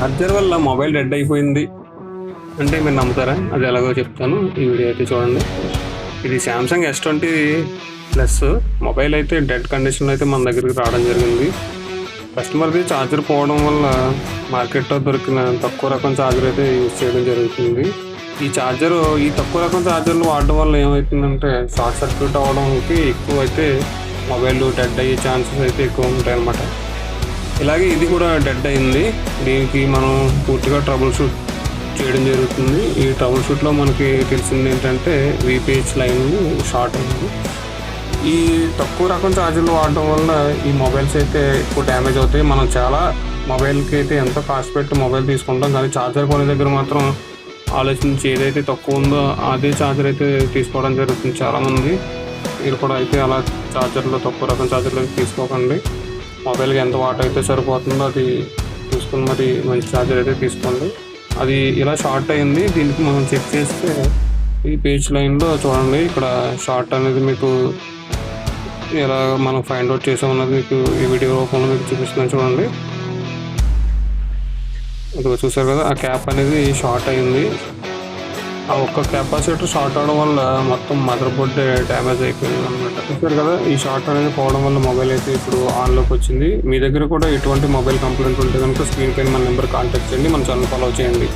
Charger వల్ల mobile dead అయిపోయింది అంటే మీరు నమ్ముతారా? అది ఎలాగో చెప్తాను, ఈ వీడియో అయితే చూడండి. ఇది శాంసంగ్ S20 ప్లస్ మొబైల్ అయితే డెడ్ కండిషన్లో అయితే మన దగ్గరికి రావడం జరిగింది. కస్టమర్ది ఛార్జర్ పోవడం వల్ల మార్కెట్లో దొరికిన తక్కువ రకం ఛార్జర్ అయితే యూజ్ చేయడం జరుగుతుంది. ఈ తక్కువ రకం ఛార్జర్లు వాడడం వల్ల ఏమవుతుందంటే షార్ట్ సర్క్యూట్ అవ్వడానికి ఎక్కువ అయితే మొబైల్ డెడ్ అయ్యే ఛాన్సెస్ అయితే ఎక్కువ ఉంటాయి అన్నమాట. ఇలాగే ఇది కూడా డెడ్ అయింది. దీనికి మనం పూర్తిగా ట్రబుల్ షూట్ చేయడం జరుగుతుంది. ఈ ట్రబుల్ షూట్లో మనకి తెలిసింది ఏంటంటే VPH లైన్ షార్ట్ అయింది. ఈ తక్కువ రకం ఛార్జర్లు వాడడం వల్ల ఈ మొబైల్స్ అయితే ఎక్కువ డ్యామేజ్ అవుతాయి. మనం చాలా మొబైల్కి అయితే ఎంతో కాస్ట్ పెట్టి మొబైల్ తీసుకుంటాం, కానీ ఛార్జర్ కొనే దగ్గర మాత్రం ఆలోచించి ఏదైతే తక్కువ ఉందో అదే ఛార్జర్ అయితే తీసుకోవడం జరుగుతుంది చాలామంది. మీరు కూడా అయితే అలా తక్కువ రకం ఛార్జర్లు తీసుకోకండి. మొబైల్కి ఎంత వాట్ అయితే సరిపోతుందో అది చూసుకుని మరి మంచి ఛార్జర్ అయితే తీసుకోండి. అది ఇలా షార్ట్ అయింది. దీనికి మనం చెక్ చేస్తే ఈ పేజ్ లైన్లో చూడండి, ఇక్కడ షార్ట్ అనేది మీకు ఎలా మనం ఫైండ్ అవుట్ చేసామన్నది మీకు ఈ వీడియో రూపంలో మీకు చూపిస్తున్నాను చూడండి. ఇది చూసారు కదా, ఆ క్యాప్ అనేది షార్ట్ అయింది. ఆ ఒక్క కెపాసిటర్ షార్ట్ అవడం వల్ల మొత్తం మదర్ బోర్డ్ డ్యామేజ్ అయిపోయింది అనమాట. చూసారు కదా, ఈ షార్ట్ అనేది పోవడం వల్ల మొబైల్ అయితే ఇప్పుడు ఆన్లోకి వచ్చింది. మీ దగ్గర కూడా ఎటువంటి మొబైల్ కంప్లైంట్ ఉంటే కనుక స్క్రీన్ పైన మన నెంబర్ కాంటాక్ట్ చేయండి, మన ఛానల్ ఫాలో చేయండి.